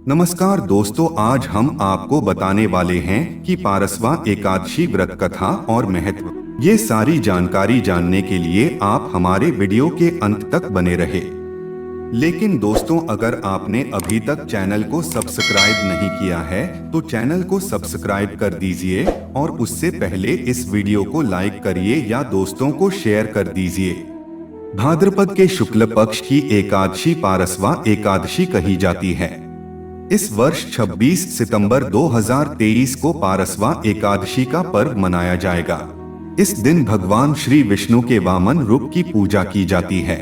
नमस्कार दोस्तों, आज हम आपको बताने वाले हैं कि पारसवा एकादशी व्रत कथा और महत्व। ये सारी जानकारी जानने के लिए आप हमारे वीडियो के अंत तक बने रहे। लेकिन दोस्तों, अगर आपने अभी तक चैनल को सब्सक्राइब नहीं किया है तो चैनल को सब्सक्राइब कर दीजिए और उससे पहले इस वीडियो को लाइक करिए या दोस्तों को शेयर कर दीजिए। भाद्रपद के शुक्ल पक्ष की एकादशी पारसवा एकादशी कही जाती है। इस वर्ष 26 सितंबर 2023 को पारसवा एकादशी का पर्व मनाया जाएगा। इस दिन भगवान श्री विष्णु के वामन रूप की पूजा की जाती है।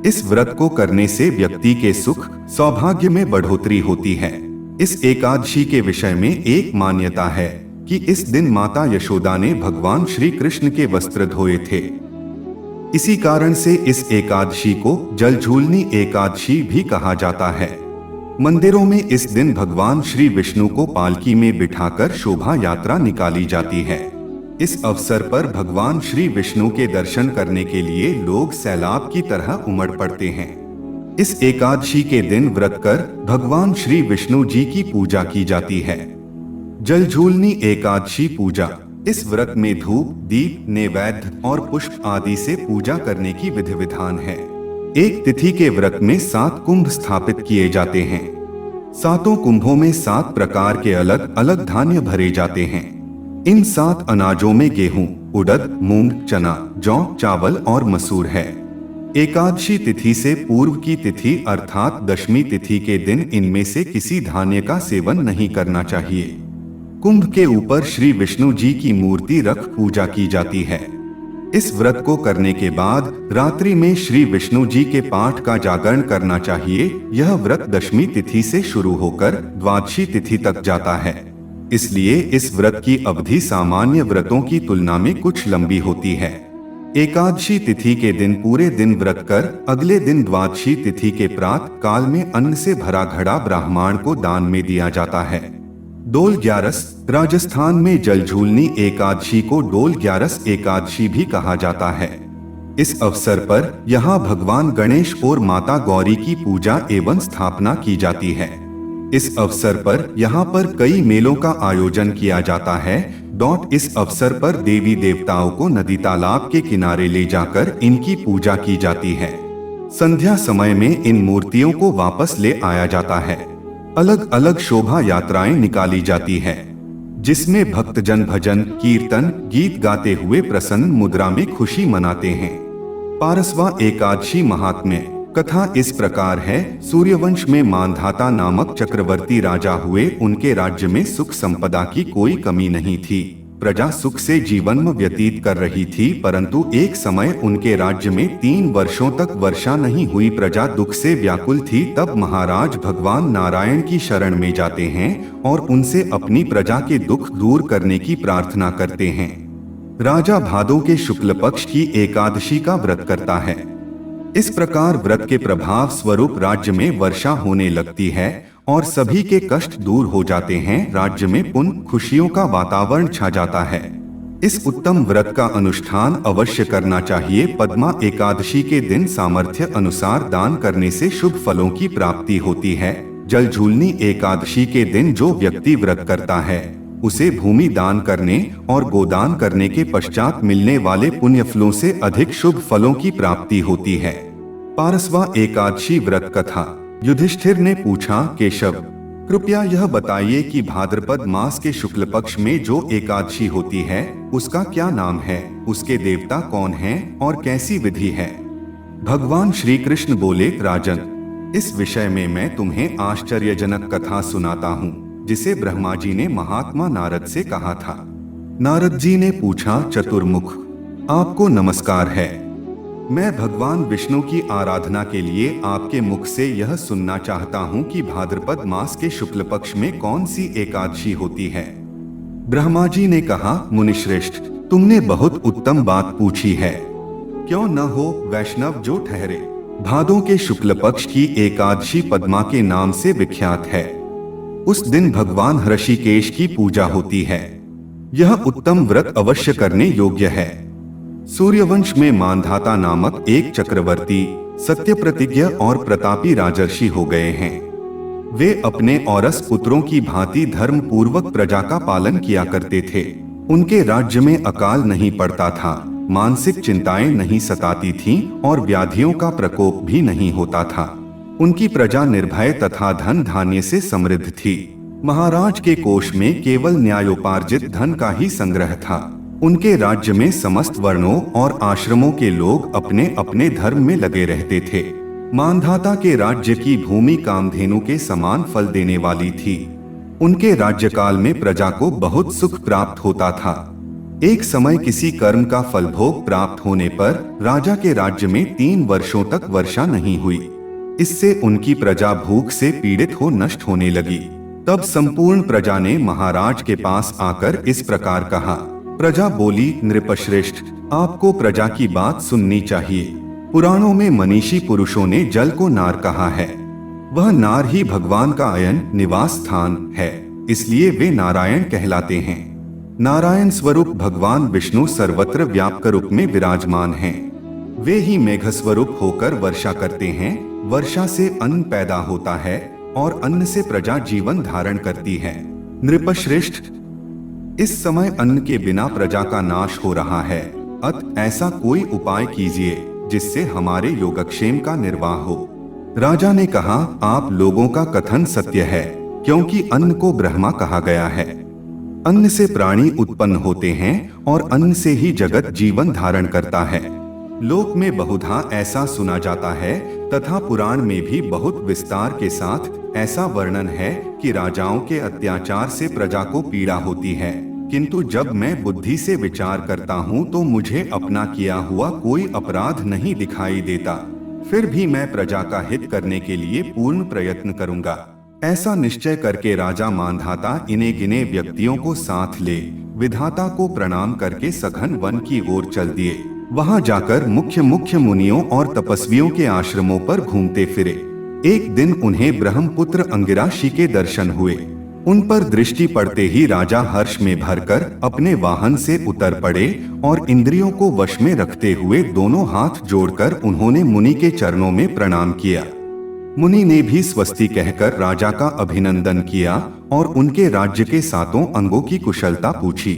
इस व्रत को करने से व्यक्ति के सुख सौभाग्य में बढ़ोतरी होती है। इस एकादशी के विषय में एक मान्यता है कि इस दिन माता यशोदा ने भगवान श्री कृष्ण के वस्त्र धोए थे। इसी कारण से इस एकादशी को जलझूलनी एकादशी भी कहा जाता है। मंदिरों में इस दिन भगवान श्री विष्णु को पालकी में बिठाकर शोभा यात्रा निकाली जाती है। इस अवसर पर भगवान श्री विष्णु के दर्शन करने के लिए लोग सैलाब की तरह उमड़ पड़ते हैं। इस एकादशी के दिन व्रत कर भगवान श्री विष्णु जी की पूजा की जाती है। जलझूलनी एकादशी पूजा। इस व्रत में धूप, दीप, नैवेद्य और पुष्प आदि से पूजा करने की विधि विधान है। एक तिथि के व्रत में 7 कुंभ स्थापित किए जाते हैं। 7 कुंभों में 7 प्रकार के अलग अलग धान्य भरे जाते हैं। इन 7 अनाजों में गेहूं, उड़द, मूंग, चना, जौ, चावल और मसूर है। एकादशी तिथि से पूर्व की तिथि अर्थात दशमी तिथि के दिन इनमें से किसी धान्य का सेवन नहीं करना चाहिए। कुंभ के ऊपर श्री विष्णु जी की मूर्ति रख पूजा की जाती है। इस व्रत को करने के बाद रात्रि में श्री विष्णु जी के पाठ का जागरण करना चाहिए। यह व्रत दशमी तिथि से शुरू होकर द्वादशी तिथि तक जाता है। इसलिए इस व्रत की अवधि सामान्य व्रतों की तुलना में कुछ लंबी होती है। एकादशी तिथि के दिन पूरे दिन व्रत कर अगले दिन द्वादशी तिथि के प्रातः काल में अन्न से भरा घड़ा ब्राह्मण को दान में दिया जाता है। डोल ग्यारस। राजस्थान में जलझूलनी एकादशी को डोल ग्यारस एकादशी भी कहा जाता है। इस अवसर पर यहाँ भगवान गणेश और माता गौरी की पूजा एवं स्थापना की जाती है। इस अवसर पर यहाँ पर कई मेलों का आयोजन किया जाता है। इस अवसर पर देवी देवताओं को नदी तालाब के किनारे ले जाकर इनकी पूजा की जाती है। संध्या समय में इन मूर्तियों को वापस ले आया जाता है। अलग अलग शोभा यात्राएं निकाली जाती है, जिसमें भक्तजन भजन, कीर्तन, गीत गाते हुए प्रसन्न मुद्रा में खुशी मनाते हैं। पारसवा एकादशी महात्म्य। कथा इस प्रकार है। सूर्यवंश में मांधाता नामक चक्रवर्ती राजा हुए। उनके राज्य में सुख संपदा की कोई कमी नहीं थी। प्रजा सुख से जीवन व्यतीत कर रही थी, परंतु एक समय उनके राज्य में 3 वर्षों तक वर्षा नहीं हुई। प्रजा दुख से व्याकुल थी। तब महाराज भगवान नारायण की शरण में जाते हैं और उनसे अपनी प्रजा के दुख दूर करने की प्रार्थना करते हैं। राजा भादों के शुक्ल पक्ष की एकादशी का व्रत करता है। इस प्रकार व्रत के प्रभाव स्वरूप राज्य में वर्षा होने लगती है और सभी के कष्ट दूर हो जाते हैं। राज्य में पुण्य खुशियों का वातावरण छा जाता है। इस उत्तम व्रत का अनुष्ठान अवश्य करना चाहिए। पद्मा एकादशी के दिन सामर्थ्य अनुसार दान करने से शुभ फलों की प्राप्ति होती है। जलझूलनी एकादशी के दिन जो व्यक्ति व्रत करता है उसे भूमि दान करने और गोदान करने के पश्चात मिलने वाले पुण्य फलों से अधिक शुभ फलों की प्राप्ति होती है। पारसवा एकादशी व्रत कथा। युधिष्ठिर ने पूछा, केशव, कृपया यह बताइए कि भाद्रपद मास के शुक्ल पक्ष में जो एकादशी होती है उसका क्या नाम है, उसके देवता कौन हैं और कैसी विधि है? भगवान श्री कृष्ण बोले, राजन, इस विषय में मैं तुम्हें आश्चर्यजनक कथा सुनाता हूँ जिसे ब्रह्मा जी ने महात्मा नारद से कहा था। नारद जी ने पूछा, चतुर्मुख, आपको नमस्कार है। मैं भगवान विष्णु की आराधना के लिए आपके मुख से यह सुनना चाहता हूँ कि भाद्रपद मास के शुक्ल पक्ष में कौन सी एकादशी होती है। ब्रह्मा जी ने कहा, मुनिश्रेष्ठ, तुमने बहुत उत्तम बात पूछी है। क्यों न हो वैष्णव जो ठहरे। भादों के शुक्ल पक्ष की एकादशी पद्मा के नाम से विख्यात है। उस दिन भगवान ऋषिकेश की पूजा होती है। यह उत्तम व्रत अवश्य करने योग्य है। सूर्यवंश में मांधाता नामक एक चक्रवर्ती सत्य प्रतिज्ञ और प्रतापी राजर्षि हो गए हैं। वे अपने औरस पुत्रों की भांति धर्म पूर्वक प्रजा का पालन किया करते थे। उनके राज्य में अकाल नहीं पड़ता था, मानसिक चिंताएं नहीं सताती थीं और व्याधियों का प्रकोप भी नहीं होता था। उनकी प्रजा निर्भय तथा धन धान्य से समृद्ध थी। महाराज के कोष में केवल न्यायोपार्जित धन का ही संग्रह था। उनके राज्य में समस्त वर्णों और आश्रमों के लोग अपने अपने धर्म में लगे रहते थे। मांधाता के राज्य की भूमि कामधेनु के समान फल देने वाली थी। उनके राज्यकाल में प्रजा को बहुत सुख प्राप्त होता था। एक समय किसी कर्म का फल भोग प्राप्त होने पर राजा के राज्य में 3 वर्षों तक वर्षा नहीं हुई। इससे उनकी प्रजा भूख से पीड़ित हो नष्ट होने लगी। तब संपूर्ण प्रजा ने महाराज के पास आकर इस प्रकार कहा। प्रजा बोली, नृपश्रेष्ठ, आपको प्रजा की बात सुननी चाहिए। पुराणों में मनीषी पुरुषों ने जल को नार कहा है। वह नार ही भगवान का अयन निवास स्थान है, इसलिए वे नारायण कहलाते हैं। नारायण स्वरूप भगवान विष्णु सर्वत्र व्यापक रूप में विराजमान हैं। वे ही मेघ स्वरूप होकर वर्षा करते हैं। वर्षा से अन्न पैदा होता है और अन्न से प्रजा जीवन धारण करती है। नृपश्रेष्ठ, इस समय अन्न के बिना प्रजा का नाश हो रहा है। अतः ऐसा कोई उपाय कीजिए जिससे हमारे योगक्षेम का निर्वाह हो। राजा ने कहा, आप लोगों का कथन सत्य है, क्योंकि अन्न को ब्रह्मा कहा गया है। अन्न से प्राणी उत्पन्न होते हैं और अन्न से ही जगत जीवन धारण करता है। लोक में बहुधा ऐसा सुना जाता है तथा पुराण में भी बहुत विस्तार के साथ ऐसा वर्णन है कि राजाओं के अत्याचार से प्रजा को पीड़ा होती है, किंतु जब मैं बुद्धि से विचार करता हूँ तो मुझे अपना किया हुआ कोई अपराध नहीं दिखाई देता। फिर भी मैं प्रजा का हित करने के लिए पूर्ण प्रयत्न करूंगा। ऐसा निश्चय करके राजा मांधाता इने गिने व्यक्तियों को साथ ले विधाता को प्रणाम करके सघन वन की ओर चल दिए। वहां जाकर मुख्य मुख्य मुनियों और तपस्वियों के आश्रमों पर घूमते फिरे। एक दिन उन्हें ब्रह्मपुत्र अंगिराशि के दर्शन हुए। उन पर दृष्टि पड़ते ही राजा हर्ष में भरकर अपने वाहन से उतर पड़े और इंद्रियों को वश में रखते हुए दोनों हाथ जोड़कर उन्होंने मुनि के चरणों में प्रणाम किया। मुनि ने भी स्वस्ति कहकर राजा का अभिनंदन किया और उनके राज्य के 7 अंगों की कुशलता पूछी।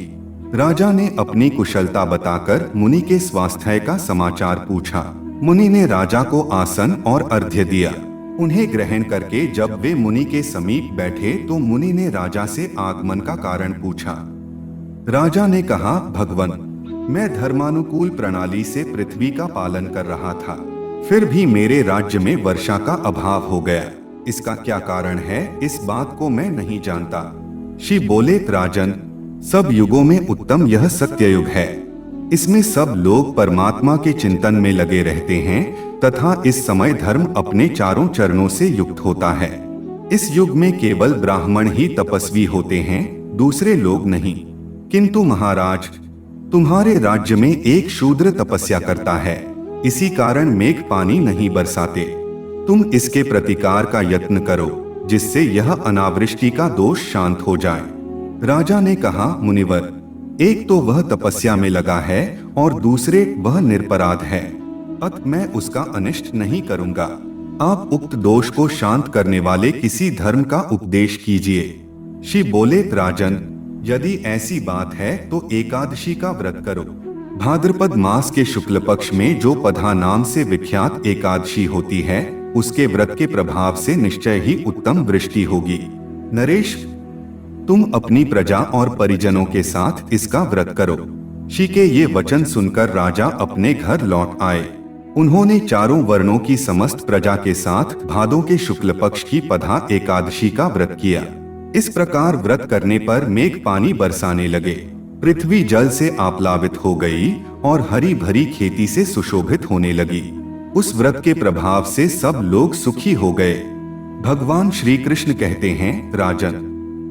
राजा ने अपनी कुशलता बताकर मुनि के स्वास्थ्य का समाचार पूछा। मुनि ने राजा को आसन और अर्घ्य दिया। उन्हें ग्रहण करके जब वे मुनि के समीप बैठे तो मुनि ने राजा से आगमन का कारण पूछा। राजा ने कहा, भगवन, मैं धर्मानुकूल प्रणाली से पृथ्वी का पालन कर रहा था, फिर भी मेरे राज्य में वर्षा का अभाव हो गया। इसका क्या कारण है, इस बात को मैं नहीं जानता। शिव बोले, राजन, सब युगों में उत्तम यह सत्य युग है। इसमें सब लोग परमात्मा के चिंतन में लगे रहते हैं तथा इस समय धर्म अपने चारों चरणों से युक्त होता है। इस युग में केवल ब्राह्मण ही तपस्वी होते हैं, दूसरे लोग नहीं। किंतु महाराज, तुम्हारे राज्य में एक शूद्र तपस्या करता है, इसी कारण मेघ पानी नहीं बरसाते। तुम इसके प्रतिकार का यत्न करो, जिससे यह अनावृष्टि का दोष शांत हो जाए। राजा ने कहा, मुनिवर, एक तो वह तपस्या में लगा है और दूसरे वह निरपराध है, अतः मैं उसका अनिष्ट नहीं करूंगा। आप उक्त दोष को शांत करने वाले किसी धर्म का उपदेश कीजिए। शिव बोले, राजन, यदि ऐसी बात है तो एकादशी का व्रत करो। भाद्रपद मास के शुक्ल पक्ष में जो पधा नाम से विख्यात एकादशी होती है, उसके व्रत के प्रभाव से निश्चय ही उत्तम वृष्टि होगी। नरेश, तुम अपनी प्रजा और परिजनों के साथ इसका व्रत करो। शिव के ये वचन सुनकर राजा अपने घर लौट आए। उन्होंने चारों वर्णों की समस्त प्रजा के साथ भादों के शुक्ल पक्ष की पधा एकादशी का व्रत किया। इस प्रकार व्रत करने पर मेघ पानी बरसाने लगे। पृथ्वी जल से आप्लावित हो गई और हरी भरी खेती से सुशोभित होने लगी। उस व्रत के प्रभाव से सब लोग सुखी हो गए। भगवान श्री कृष्ण कहते हैं, राजन,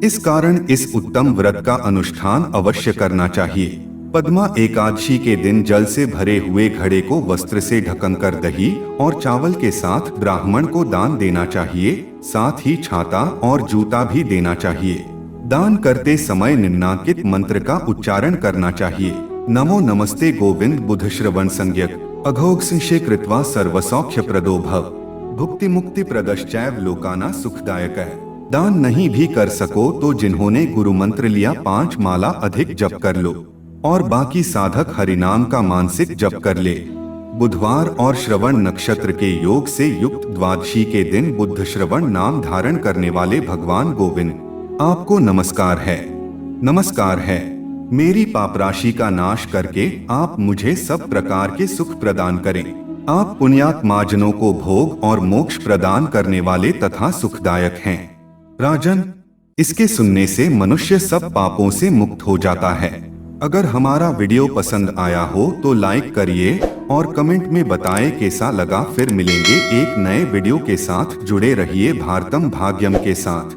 इस कारण इस उत्तम व्रत का अनुष्ठान अवश्य करना चाहिए। पद्मा एकादशी के दिन जल से भरे हुए घड़े को वस्त्र से ढककर दही और चावल के साथ ब्राह्मण को दान देना चाहिए। साथ ही छाता और जूता भी देना चाहिए। दान करते समय निम्नांकित मंत्र का उच्चारण करना चाहिए। नमो नमस्ते गोविंद बुध श्रवण संज्ञक अघोघ संशय कृत्वा सर्वसौख्य प्रदो भव भुक्ति मुक्ति प्रदश्चैव लोकाना सुखदायक है। दान नहीं भी कर सको तो जिन्होंने गुरु मंत्र लिया 5 माला अधिक जप कर लो और बाकी साधक हरिनाम का मानसिक जप कर ले। बुधवार और श्रवण नक्षत्र के योग से युक्त द्वादशी के दिन बुद्ध श्रवण नाम धारण करने वाले भगवान गोविंद आपको नमस्कार है। नमस्कार है। मेरी पाप राशि का नाश करके आप मुझे सब प्रकार के सुख प्रदान करें। आप पुण्यात्माजनों को भोग और मोक्ष प्रदान करने वाले तथा सुखदायक हैं। राजन, इसके सुनने से मनुष्य सब पापों से मुक्त हो जाता है। अगर हमारा वीडियो पसंद आया हो तो लाइक करिए और कमेंट में बताएं कैसा लगा। फिर मिलेंगे एक नए वीडियो के साथ। जुड़े रहिए भारतम भाग्यम के साथ।